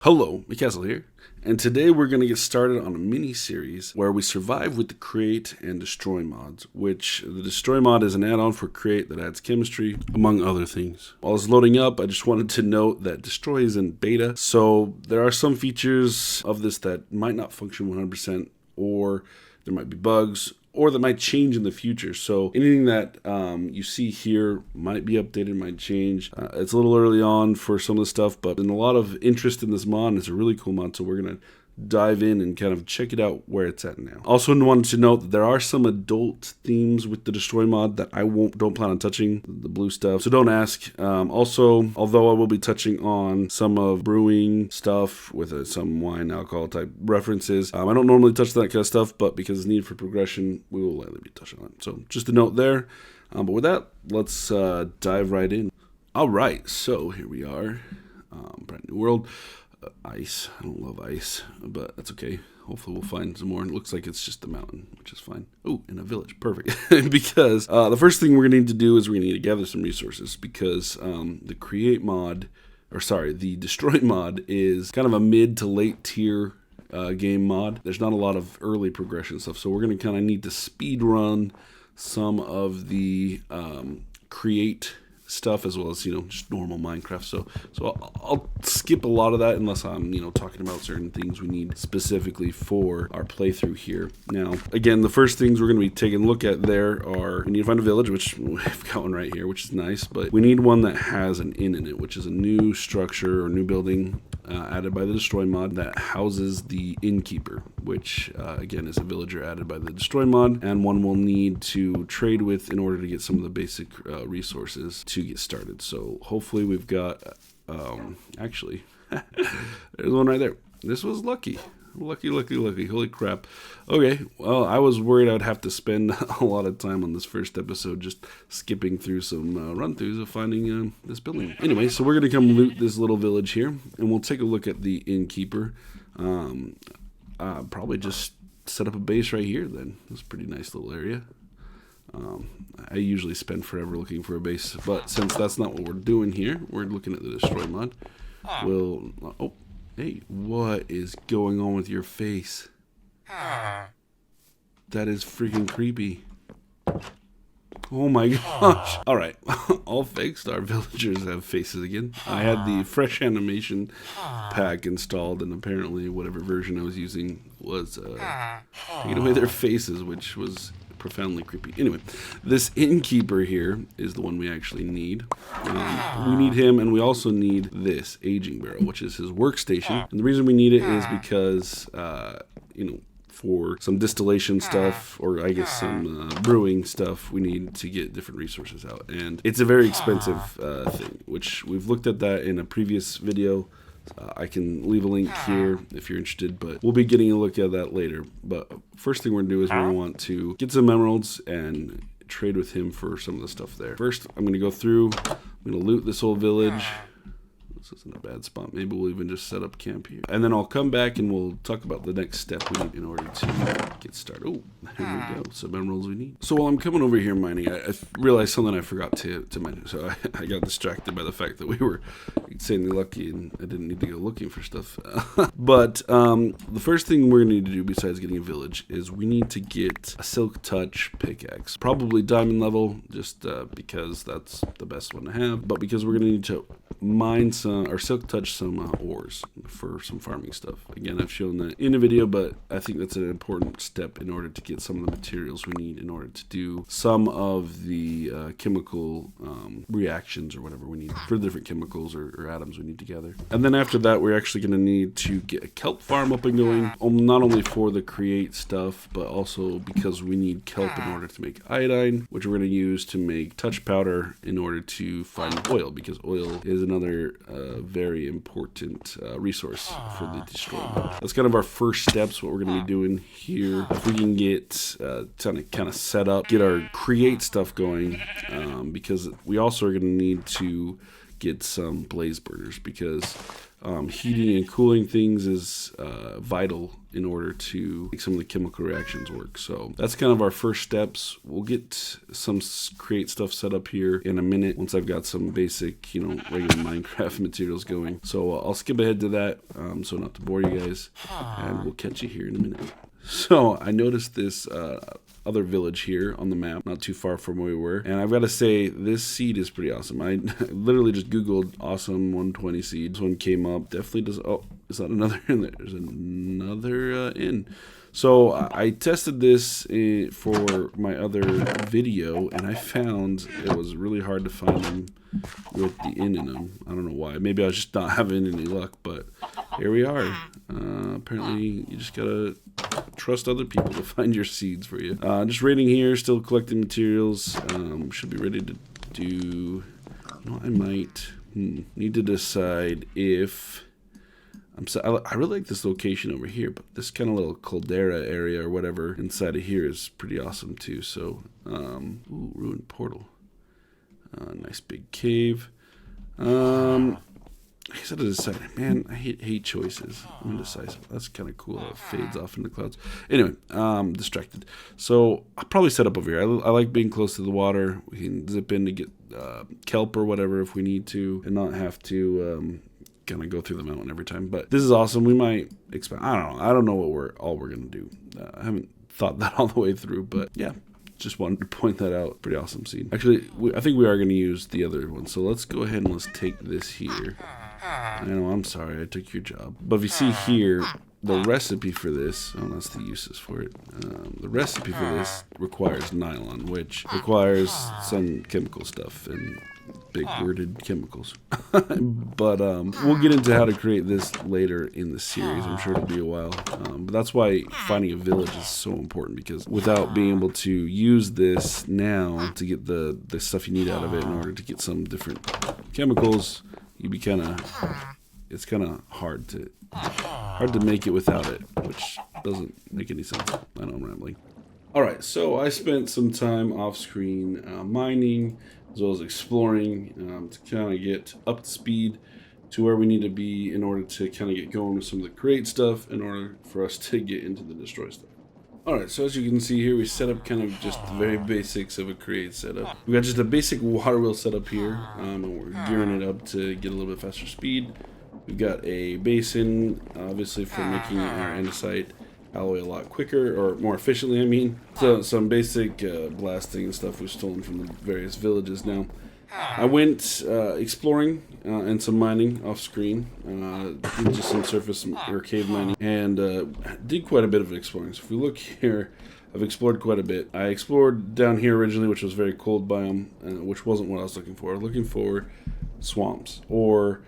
Hello, McCastle here, and today we're going to get started on a mini-series where we survive with the Create and Destroy mods, which the Destroy mod is an add-on for Create that adds chemistry, among other things. While it's loading up, I just wanted to note that Destroy is in beta, so there are some features of this that might not function 100%, or there might be bugs, or that might change in the future. So anything that you see here might be updated, might change. It's a little early on for some of the stuff, but in a lot of interest in this mod, and it's a really cool mod, so we're going to dive in and kind of check it out where it's at now. Also wanted to note that there are some adult themes with the Destroy mod that I don't plan on touching, the blue stuff, so don't ask. Also, although I will be touching on some of brewing stuff with some wine, alcohol type references, I don't normally touch that kind of stuff, but because it's needed for progression, we will likely be touching on it. So just a note there. But with that, let's dive right in. All right, so here we are, brand new world. Ice. I don't love ice, but that's okay. Hopefully we'll find some more. It looks like it's just a mountain, which is fine. Oh, in a village. Perfect. Because the first thing we're going to need to do is we're going to need to gather some resources because the Create mod, the Destroy mod is kind of a mid to late tier game mod. There's not a lot of early progression stuff, so we're going to kind of need to speed run some of the Create stuff as well as just normal Minecraft. So I'll skip a lot of that unless I'm talking about certain things we need specifically for our playthrough here. Now again, the first things we're going to be taking a look at there are we need to find a village, which we've got one right here, which is nice, but we need one that has an inn in it, which is a new structure or new building added by the Destroy mod that houses the innkeeper, which again is a villager added by the Destroy mod, and one we'll need to trade with in order to get some of the basic resources to get started. So hopefully we've got actually there's one right there. This was lucky. Lucky. Holy crap. Okay, well, I was worried I'd have to spend a lot of time on this first episode just skipping through some run-throughs of finding this building. Anyway, so we're going to come loot this little village here, and we'll take a look at the innkeeper. Probably just set up a base right here then. It's a pretty nice little area. I usually spend forever looking for a base, but since that's not what we're doing here, we're looking at the Destroy mod. Oh, hey, what is going on with your face? That is freaking creepy. Oh my gosh. Alright, all fixed. Our villagers have faces again. I had the fresh animation pack installed, and apparently whatever version I was using was taking away their faces, which was profoundly creepy. Anyway, this innkeeper here is the one we actually need. We need him, and we also need this aging barrel, which is his workstation. And the reason we need it is because, for some distillation stuff, or I guess some brewing stuff, we need to get different resources out. And it's a very expensive thing, which we've looked at that in a previous video. I can leave a link here if you're interested, but we'll be getting a look at that later. But first thing we're going to do is we want to get some emeralds and trade with him for some of the stuff there. First, I'm going to go through, I'm going to loot this whole village. This isn't a bad spot. Maybe we'll even just set up camp here. And then I'll come back and we'll talk about the next step we need in order to get started. Oh, here we go. Some emeralds we need. So while I'm coming over here mining, I realized something I forgot to mention. So I got distracted by the fact that we were insanely lucky and I didn't need to go looking for stuff. But the first thing we're going to need to do besides getting a village is we need to get a silk touch pickaxe. Probably diamond level, just because that's the best one to have. But because we're going to need to mine or silk touch some ores for some farming stuff. Again, I've shown that in a video, but I think that's an important step in order to get some of the materials we need in order to do some of the chemical reactions or whatever we need for different chemicals or atoms we need to gather. And then after that, we're actually going to need to get a kelp farm up and going, not only for the Create stuff, but also because we need kelp in order to make iodine, which we're going to use to make touch powder in order to find oil, because oil is another very important resource for the Destroy mod. That's kind of our first steps, what we're going to be doing here. If we can get kind of set up, get our Create stuff going, because we also are going to need to get some blaze burners, because heating and cooling things is vital in order to make some of the chemical reactions work. So that's kind of our first steps. We'll get some create stuff set up here in a minute once I've got some basic, you know, regular Minecraft materials going. So I'll skip ahead to that so not to bore you guys, and we'll catch you here in a minute. So I noticed this other village here on the map, not too far from where we were, and I've got to say this seed is pretty awesome. I literally just googled awesome 120 seed. This one came up. Definitely does. Oh, is that another in there? There's another in. So I tested this for my other video, and I found it was really hard to find them with the in them. I don't know why. Maybe I was just not having any luck, but here we are. Apparently, you just gotta trust other people to find your seeds for you. Just raiding here, still collecting materials. Should be ready to do. You know, I might need to decide if. I really like this location over here, but this kind of little caldera area or whatever inside of here is pretty awesome too. So, ooh, ruined portal. Nice big cave. I guess I decided, man, I hate choices. I'm indecisive. That's kind of cool. It fades off in the clouds. Anyway, distracted. So I'll probably set up over here. I like being close to the water. We can zip in to get kelp or whatever if we need to, and not have to kind of go through the mountain every time. But this is awesome. We might expand. I don't know what we're gonna do. I haven't thought that all the way through, but yeah, just wanted to point that out. Pretty awesome scene. Actually, I think we are gonna use the other one. So let's go ahead and let's take this here. I know, I'm sorry, I took your job. But if you see here, the recipe for this, oh, that's the uses for it. The recipe for this requires nylon, which requires some chemical stuff and big worded chemicals. But we'll get into how to create this later in the series. I'm sure it'll be a while. But that's why finding a village is so important, because without being able to use this now to get the stuff you need out of it in order to get some different chemicals, you'd be it's kind of hard to make it without it, which doesn't make any sense. I know I'm rambling. All right, so I spent some time off screen mining as well as exploring to kind of get up to speed to where we need to be in order to kind of get going with some of the create stuff in order for us to get into the destroy stuff. Alright, so as you can see here, we set up kind of just the very basics of a create setup. We got just a basic water wheel set up here, and we're gearing it up to get a little bit faster speed. We've got a basin, obviously for making our andesite alloy a lot quicker, or more efficiently, I mean. So some basic blasting and stuff we've stolen from the various villages now. I went exploring and some mining off screen, did just some surface or cave mining, and did quite a bit of exploring. So if we look here, I've explored quite a bit. I explored down here originally, which was very cold biome, which wasn't what I was looking for. I was looking for swamps or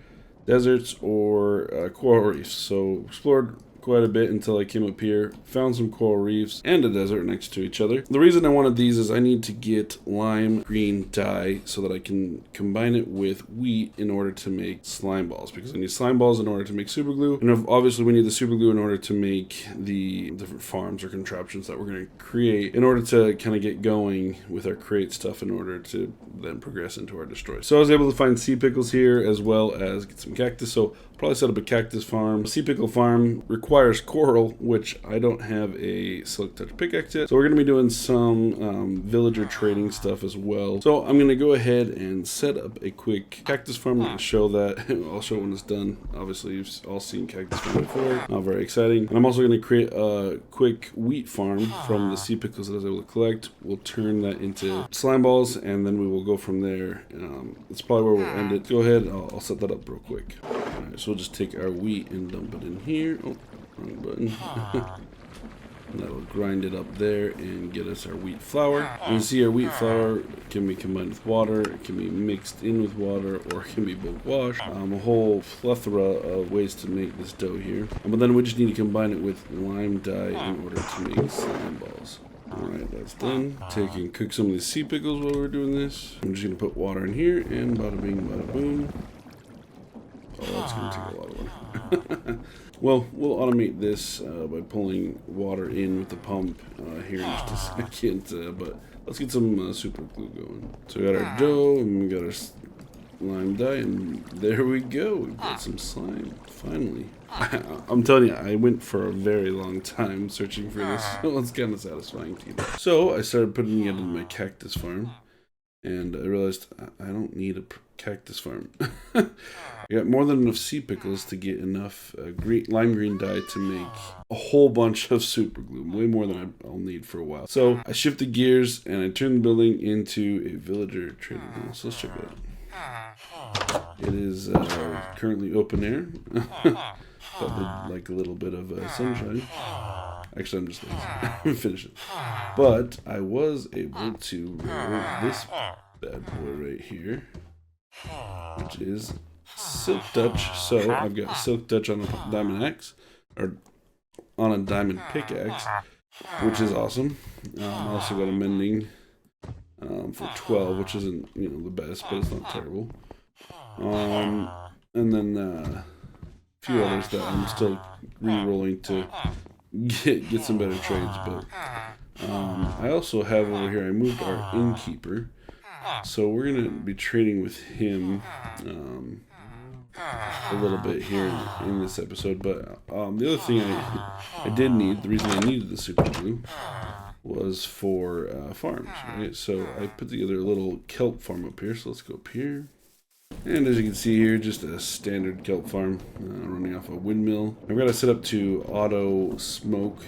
deserts or coral reefs. So explored quite a bit until I came up here, found some coral reefs and a desert next to each other. The reason I wanted these is I need to get lime green dye so that I can combine it with wheat in order to make slime balls, because I need slime balls in order to make super glue, and obviously we need the super glue in order to make the different farms or contraptions that we're going to create in order to kind of get going with our create stuff in order to then progress into our destroy. So I was able to find sea pickles here as well as get some cactus. So I'll probably set up a cactus farm. A sea pickle farm requires coral, which I don't have a silk touch pickaxe yet. So we're going to be doing some villager trading stuff as well. So I'm going to go ahead and set up a quick cactus farm. I'm going to show that. I'll show it when it's done. Obviously you've all seen cactus farm before. Not very exciting. And I'm also going to create a quick wheat farm from the sea pickles that I was able to collect. We'll turn that into slime balls, and then we will go from there. That's probably where we'll end it. Go ahead, I'll set that up real quick. Alright, so we'll just take our wheat and dump it in here. Oh, wrong button. And that'll grind it up there and get us our wheat flour. And you see our wheat flour can be combined with water, it can be mixed in with water, or it can be bulk washed. A whole plethora of ways to make this dough here. But then we just need to combine it with lime dye in order to make slime balls. Alright, that's done. Take and cook some of these sea pickles while we're doing this. I'm just going to put water in here, and bada bing, bada boom. Oh, that's going to take a lot of water. Well, we'll automate this by pulling water in with the pump here in just a second, but let's get some super glue going. So we got our dough, and we got our lime dye, and there we go. We've got some slime, finally. I'm telling you, I went for a very long time searching for this, so it's kind of satisfying to you. So I started putting it in my cactus farm, and I realized I don't need a cactus farm. I got more than enough sea pickles to get enough lime green dye to make a whole bunch of super glue, way more than I'll need for a while. So I shifted gears and I turned the building into a villager trading hall. So let's check it out. It is currently open air. Thought they'd like a little bit of sunshine. Actually, I'm just lazy. Finish it. But I was able to roll this bad boy right here, which is Silk Dutch. So I've got Silk Dutch on a diamond axe, or on a diamond pickaxe, which is awesome. I also got a mending for 12, which isn't the best, but it's not terrible. And then a few others that I'm still re-rolling to get some better trades. But I also have over here, I moved our innkeeper, so we're gonna be trading with him a little bit here in this episode. But the other thing I did need, the reason I needed the super glue was for farms, right? So I put together a little kelp farm up here. So let's go up here. And as you can see here, just a standard kelp farm running off a windmill. I've got it set up to auto smoke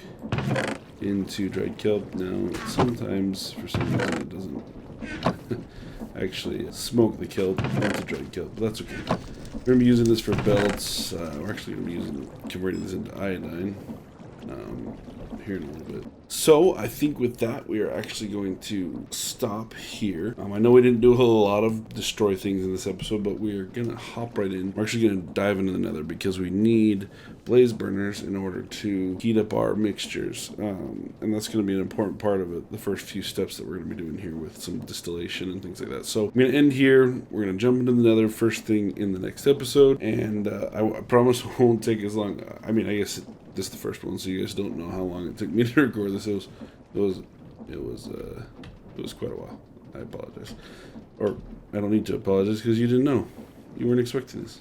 into dried kelp. Now, sometimes for some reason it doesn't actually smoke the kelp into dried kelp, but that's okay. We're going to be using this for belts. We're actually going to be converting this into iodine here in a little bit. So I think with that, we are actually going to stop here. I know we didn't do a whole lot of destroy things in this episode, but we are going to hop right in. We're actually going to dive into the nether because we need blaze burners in order to heat up our mixtures. And that's going to be an important part of it, the first few steps that we're going to be doing here with some distillation and things like that. So I'm going to end here. We're going to jump into the nether first thing in the next episode. And I promise it won't take as long. I mean, I guess this is the first one, so you guys don't know how long it took me to record this. It was quite a while. I apologize, or I don't need to apologize because you didn't know, you weren't expecting this.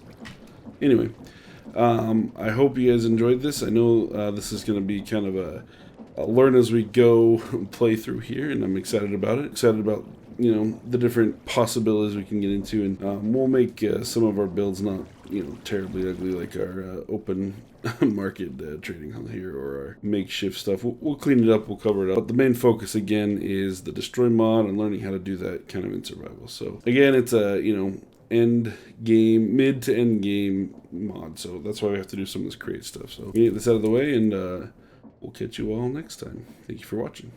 Anyway, I hope you guys enjoyed this. I know this is going to be kind of a learn as we go playthrough here, and I'm excited about it. Excited about the different possibilities we can get into, and we'll make some of our builds not terribly ugly like our open market trading hall here or our makeshift stuff. We'll clean it up, we'll cover it up. But the main focus again is the destroy mod and learning how to do that kind of in survival. So again, it's a end game, mid to end game mod, so that's why we have to do some of this create stuff. So get this out of the way, and we'll catch you all next time. Thank you for watching.